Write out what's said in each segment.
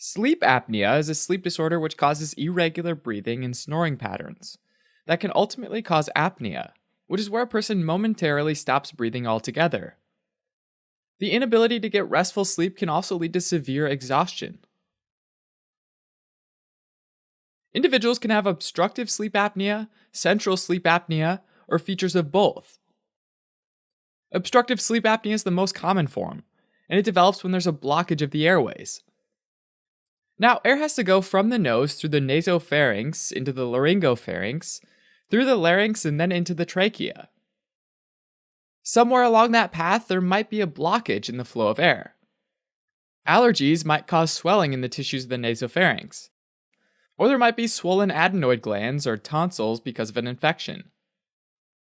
Sleep apnea is a sleep disorder which causes irregular breathing and snoring patterns that can ultimately cause apnea, which is where a person momentarily stops breathing altogether. The inability to get restful sleep can also lead to severe exhaustion. Individuals can have obstructive sleep apnea, central sleep apnea, or features of both. Obstructive sleep apnea is the most common form, and it develops when there's a blockage of the airways. Now, air has to go from the nose through the nasopharynx into the laryngopharynx, through the larynx, and then into the trachea. Somewhere along that path, there might be a blockage in the flow of air. Allergies might cause swelling in the tissues of the nasopharynx, or there might be swollen adenoid glands or tonsils because of an infection.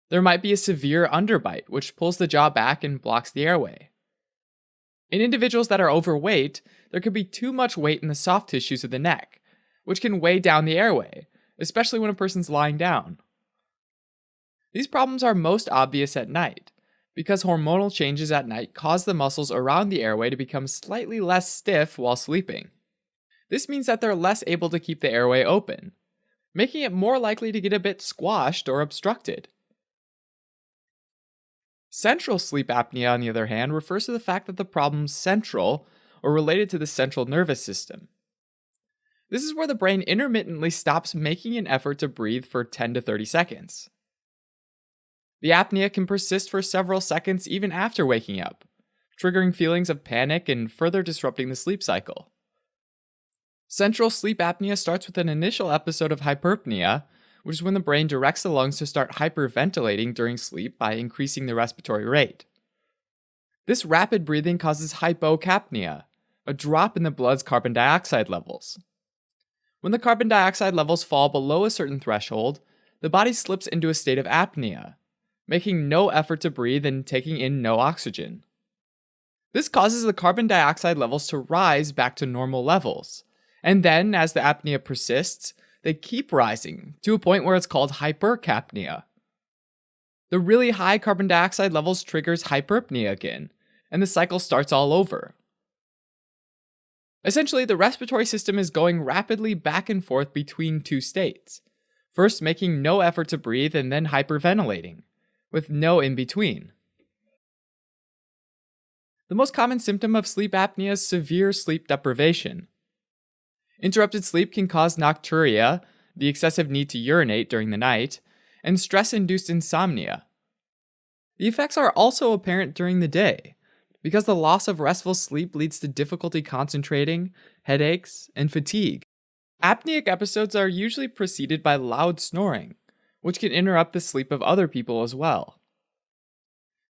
There might be a severe underbite, which pulls the jaw back and blocks the airway. In individuals that are overweight, there could be too much weight in the soft tissues of the neck, which can weigh down the airway, especially when a person's lying down. These problems are most obvious at night, because hormonal changes at night cause the muscles around the airway to become slightly less stiff while sleeping. This means that they're less able to keep the airway open, making it more likely to get a bit squashed or obstructed. Central sleep apnea, on the other hand, refers to the fact that the problem's central or related to the central nervous system. This is where the brain intermittently stops making an effort to breathe for 10 to 30 seconds. The apnea can persist for several seconds even after waking up, triggering feelings of panic and further disrupting the sleep cycle. Central sleep apnea starts with an initial episode of hyperpnea, which is when the brain directs the lungs to start hyperventilating during sleep by increasing the respiratory rate. This rapid breathing causes hypocapnia, a drop in the blood's carbon dioxide levels. When the carbon dioxide levels fall below a certain threshold, the body slips into a state of apnea, making no effort to breathe and taking in no oxygen. This causes the carbon dioxide levels to rise back to normal levels, and then, as the apnea persists, they keep rising to a point where it's called hypercapnia. The really high carbon dioxide levels triggers hyperpnea again, and the cycle starts all over. Essentially, the respiratory system is going rapidly back and forth between two states, first making no effort to breathe and then hyperventilating, with no in-between. The most common symptom of sleep apnea is severe sleep deprivation. Interrupted sleep can cause nocturia, the excessive need to urinate during the night, and stress-induced insomnia. The effects are also apparent during the day, because the loss of restful sleep leads to difficulty concentrating, headaches, and fatigue. Apneic episodes are usually preceded by loud snoring, which can interrupt the sleep of other people as well.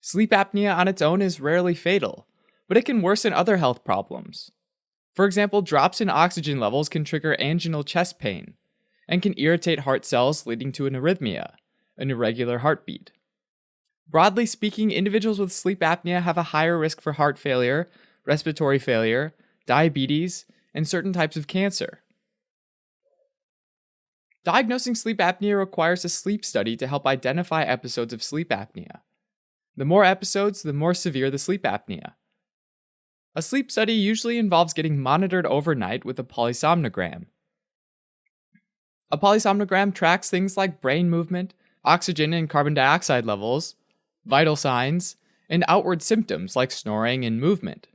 Sleep apnea on its own is rarely fatal, but it can worsen other health problems. For example, drops in oxygen levels can trigger anginal chest pain, and can irritate heart cells leading to an arrhythmia, an irregular heartbeat. Broadly speaking, individuals with sleep apnea have a higher risk for heart failure, respiratory failure, diabetes, and certain types of cancer. Diagnosing sleep apnea requires a sleep study to help identify episodes of sleep apnea. The more episodes, the more severe the sleep apnea. A sleep study usually involves getting monitored overnight with a polysomnogram. A polysomnogram tracks things like brain movement, oxygen and carbon dioxide levels, vital signs, and outward symptoms like snoring and movement.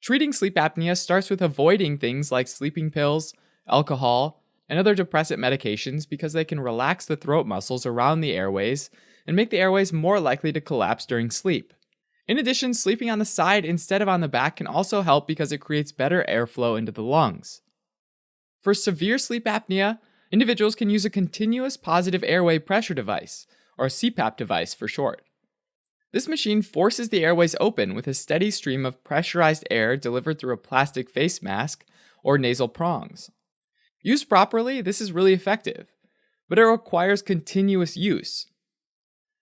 Treating sleep apnea starts with avoiding things like sleeping pills, alcohol, and other depressant medications because they can relax the throat muscles around the airways and make the airways more likely to collapse during sleep. In addition, sleeping on the side instead of on the back can also help because it creates better airflow into the lungs. For severe sleep apnea, individuals can use a continuous positive airway pressure device, or CPAP device for short. This machine forces the airways open with a steady stream of pressurized air delivered through a plastic face mask or nasal prongs. Used properly, this is really effective, but it requires continuous use.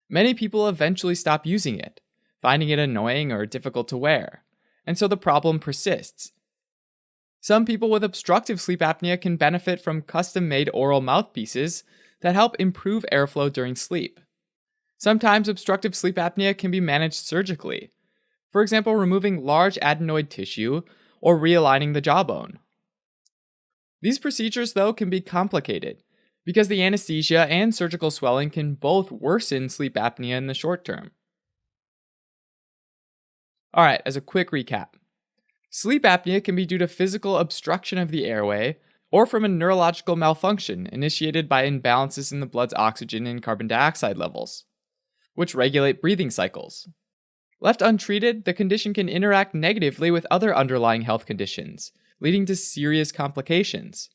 Many people eventually stop using it, finding it annoying or difficult to wear, and so the problem persists. Some people with obstructive sleep apnea can benefit from custom-made oral mouthpieces that help improve airflow during sleep. Sometimes obstructive sleep apnea can be managed surgically, for example removing large adenoid tissue or realigning the jawbone. These procedures, though, can be complicated because the anesthesia and surgical swelling can both worsen sleep apnea in the short term. Alright, as a quick recap, sleep apnea can be due to physical obstruction of the airway or from a neurological malfunction initiated by imbalances in the blood's oxygen and carbon dioxide levels, which regulate breathing cycles. Left untreated, the condition can interact negatively with other underlying health conditions, leading to serious complications.